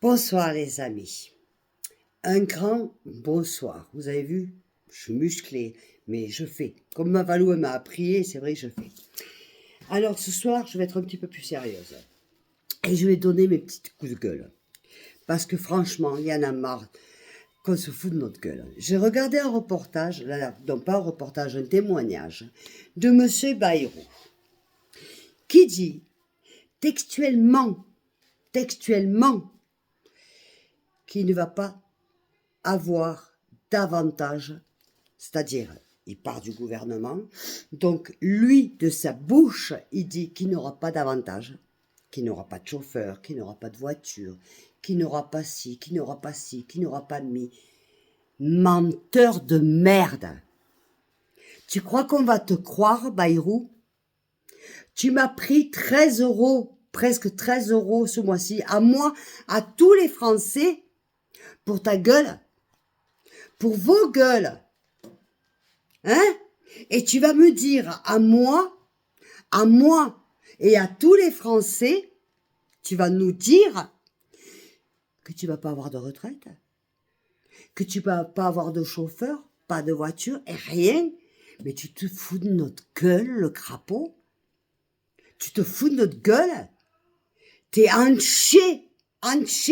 Bonsoir les amis. Un grand bonsoir. Vous avez vu, je suis musclée, mais je fais. Comme ma Valou m'a appris, c'est vrai que je fais. Alors ce soir, je vais être un petit peu plus sérieuse. Et je vais donner mes petits coups de gueule. Parce que franchement, il y en a marre qu'on se fout de notre gueule. J'ai regardé un reportage, non pas un reportage, un témoignage de monsieur Bayrou, qui dit textuellement, qu'il ne va pas avoir davantage, c'est-à-dire, il part du gouvernement, donc lui, de sa bouche, il dit qu'il n'aura pas d'avantage, qu'il n'aura pas de chauffeur, qu'il n'aura pas de voiture, qu'il n'aura pas ci, qu'il n'aura pas ci, qu'il n'aura pas mi. Menteur de merde. Tu crois qu'on va te croire, Bayrou? Tu m'as pris 13 euros, presque 13 euros ce mois-ci, à moi, à tous les Français, pour ta gueule, pour vos gueules. Hein? Et tu vas me dire à moi et à tous les Français, tu vas nous dire que tu vas pas avoir de retraite, que tu vas pas avoir de chauffeur, pas de voiture et rien. Mais tu te fous de notre gueule, le crapaud? Tu te fous de notre gueule? T'es hanché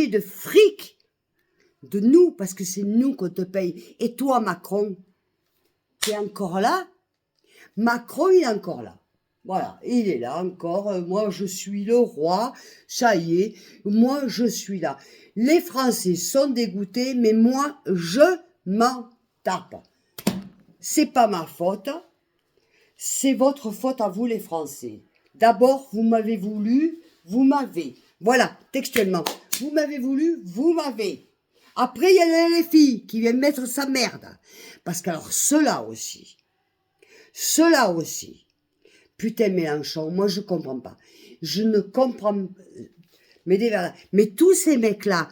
de fric de nous, parce que c'est nous qu'on te paye. Et toi, Macron, t'es encore là? Macron, il est encore là. Voilà, il est là encore. Moi, je suis le roi. Ça y est, moi, je suis là. Les Français sont dégoûtés, mais moi, je m'en tape. C'est pas ma faute. C'est votre faute à vous, les Français. D'abord, vous m'avez voulu, vous m'avez. Voilà, textuellement. Vous m'avez voulu, vous m'avez. Après, il y a les filles qui viennent mettre sa merde. Parce qu'alors, ceux-là aussi. Putain, Mélenchon, moi, je comprends pas. Je ne comprends pas. Mais tous ces mecs-là,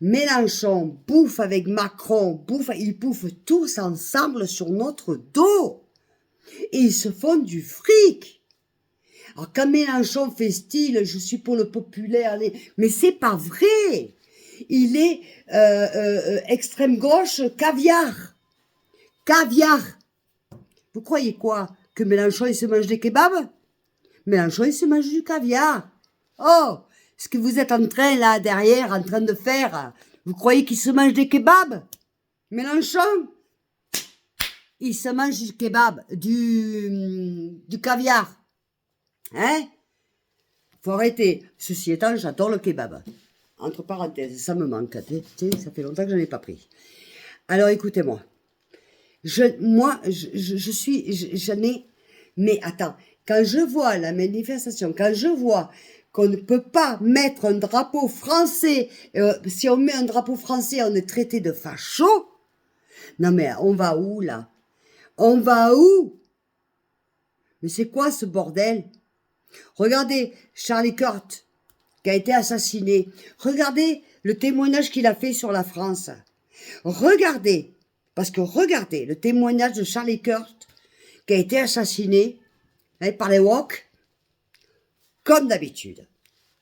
Mélenchon bouffe avec Macron, ils bouffent tous ensemble sur notre dos. Et ils se font du fric. Alors quand Mélenchon fait style, je suis pour le populaire, mais c'est pas vrai. Il est extrême gauche caviar. Vous croyez quoi? Que Mélenchon il se mange des kebabs? Mélenchon il se mange du caviar. Oh, ce que vous êtes en train là derrière, en train de faire, vous croyez qu'il se mange des kebabs? Mélenchon, il se mange du kebab, du caviar. Hein? Faut arrêter. Ceci étant, j'adore le kebab. Entre parenthèses, ça me manque. Ça fait longtemps que j'en ai pas pris. Alors écoutez-moi. J'en ai. Mais attends, quand je vois la manifestation, quand je vois qu'on ne peut pas mettre un drapeau français, si on met un drapeau français, on est traité de facho. Non mais on va où là? On va où? Mais c'est quoi ce bordel? Regardez Charlie Kirk qui a été assassiné. Regardez le témoignage qu'il a fait sur la France. Regardez le témoignage de Charlie Kirk qui a été assassiné par les woke, comme d'habitude.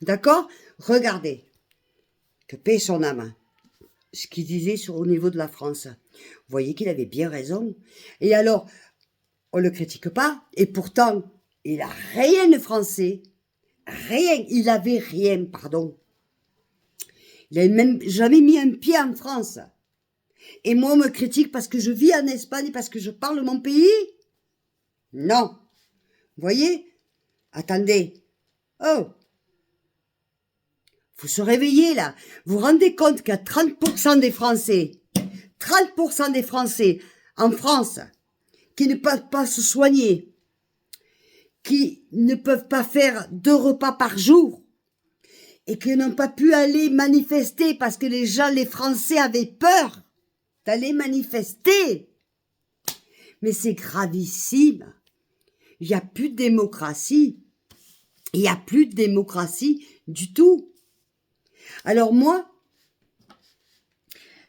D'accord? Regardez, que paie son âme, ce qu'il disait au niveau de la France. Vous voyez qu'il avait bien raison. Et alors, on le critique pas, et pourtant, il a rien de français. Rien. Il avait rien, pardon. Il avait même jamais mis un pied en France. Et moi, on me critique parce que je vis en Espagne, parce que je parle mon pays? Non. Vous voyez? Attendez. Oh. Faut se réveiller, là. Vous vous rendez compte qu'il y a 30% des Français, 30% des Français en France, qui ne peuvent pas se soigner, qui ne peuvent pas faire 2 repas par jour, et qui n'ont pas pu aller manifester parce que les Français avaient peur d'aller manifester. Mais c'est gravissime. Il n'y a plus de démocratie. Il n'y a plus de démocratie du tout. Alors moi,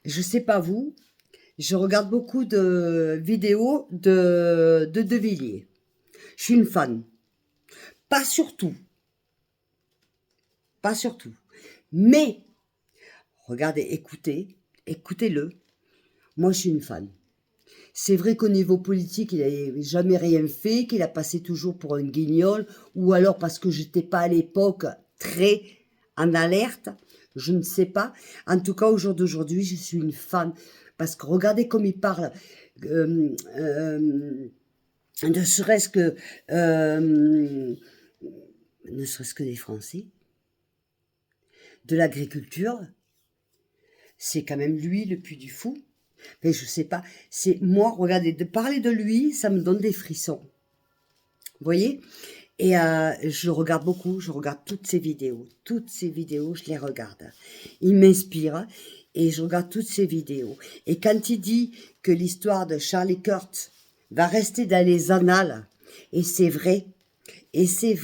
je sais pas vous, je regarde beaucoup de vidéos de Villiers. Je suis une fan. Pas surtout. Mais Regardez, écoutez-le. Moi, je suis une fan. C'est vrai qu'au niveau politique, il n'a jamais rien fait, qu'il a passé toujours pour un guignol, ou alors parce que j'étais pas à l'époque très en alerte, je ne sais pas. En tout cas, au jour d'aujourd'hui, je suis une fan, parce que regardez comme il parle, ne serait-ce que des Français, de l'agriculture, c'est quand même lui le plus du fou. Mais je sais pas, c'est moi, regardez, de parler de lui, ça me donne des frissons. Vous voyez? Et je regarde beaucoup, je regarde toutes ses vidéos, je les regarde. Il m'inspire et je regarde toutes ses vidéos. Et quand il dit que l'histoire de Charlie Kirk va rester dans les annales, et c'est vrai, c'est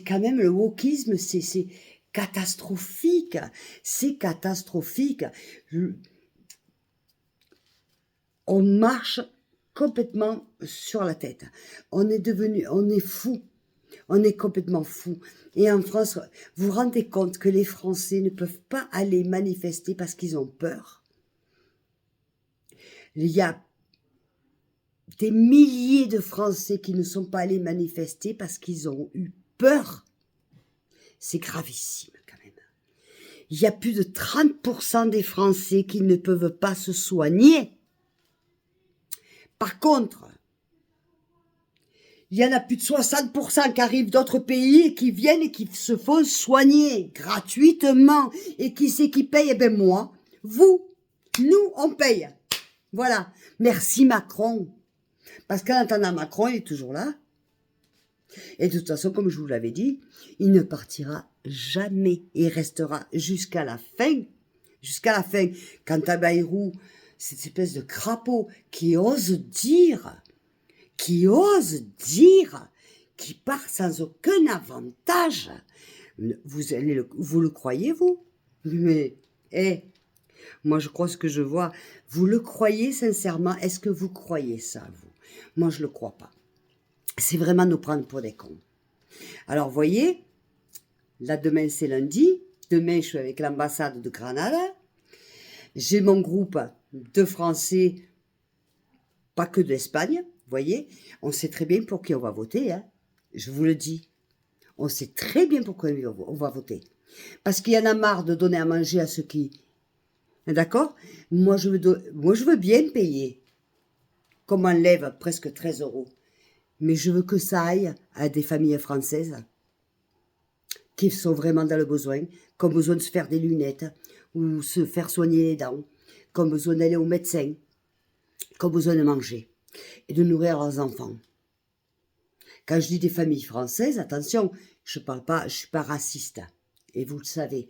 quand même le wokisme, c'est catastrophique, c'est catastrophique. On marche complètement sur la tête. On est fou. On est complètement fou. Et en France, vous vous rendez compte que les Français ne peuvent pas aller manifester parce qu'ils ont peur. Il y a des milliers de Français qui ne sont pas allés manifester parce qu'ils ont eu peur. C'est gravissime quand même. Il y a plus de 30% des Français qui ne peuvent pas se soigner. Par contre, il y en a plus de 60% qui arrivent d'autres pays et qui viennent et qui se font soigner gratuitement. Et qui c'est qui paye? Eh bien moi, vous, nous, on paye. Voilà. Merci Macron. Parce qu'en attendant Macron, il est toujours là. Et de toute façon, comme je vous l'avais dit, il ne partira jamais. Il restera jusqu'à la fin. Jusqu'à la fin. Quant à Bayrou, cette espèce de crapaud qui ose dire, qui part sans aucun avantage. Vous le croyez, vous? Mais, moi je crois ce que je vois. Vous le croyez sincèrement? Est-ce que vous croyez ça, vous? Moi je le crois pas. C'est vraiment nous prendre pour des cons. Alors, vous voyez, là, demain, c'est lundi. Demain, je suis avec l'ambassade de Grenade. J'ai mon groupe de Français, pas que d'Espagne, vous voyez. On sait très bien pour qui on va voter, hein. Je vous le dis. On sait très bien pour qui on va voter. Parce qu'il y en a marre de donner à manger à ceux qui... D'accord? Moi, je veux bien payer. Comme on lève presque 13 €. Mais je veux que ça aille à des familles françaises qui sont vraiment dans le besoin, qui ont besoin de se faire des lunettes ou se faire soigner les dents, qui ont besoin d'aller au médecin, qui ont besoin de manger et de nourrir leurs enfants. Quand je dis des familles françaises, attention, je suis pas raciste. Et vous le savez,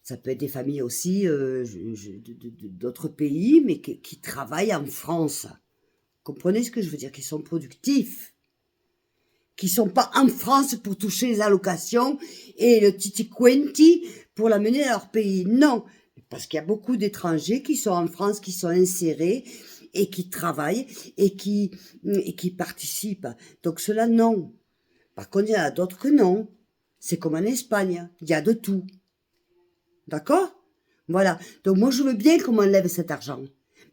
ça peut être des familles aussi d'autres pays, mais qui travaillent en France. Comprenez ce que je veux dire? Qui sont productifs. Qui sont pas en France pour toucher les allocations et le titi quenti pour l'amener dans leur pays. Non, parce qu'il y a beaucoup d'étrangers qui sont en France, qui sont insérés et qui travaillent et qui participent. Donc cela, non. Par contre, il y en a d'autres que non. C'est comme en Espagne, il y a de tout. D'accord? Voilà. Donc moi, je veux bien qu'on m'enlève cet argent.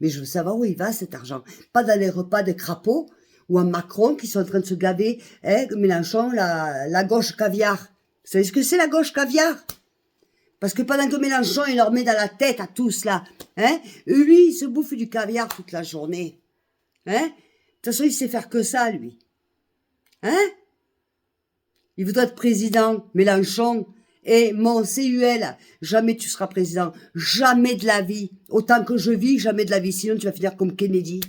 Mais je veux savoir où il va cet argent. Pas dans les repas de crapauds ou un Macron qui sont en train de se gaver, Mélenchon, la gauche caviar. Vous savez ce que c'est la gauche caviar? Parce que pendant que Mélenchon, il leur met dans la tête à tous là, lui, il se bouffe du caviar toute la journée. De toute façon, il sait faire que ça, lui. Il voudrait être président, Mélenchon, et mon CUL, jamais tu seras président. Jamais de la vie. Autant que je vis, jamais de la vie. Sinon, tu vas finir comme Kennedy.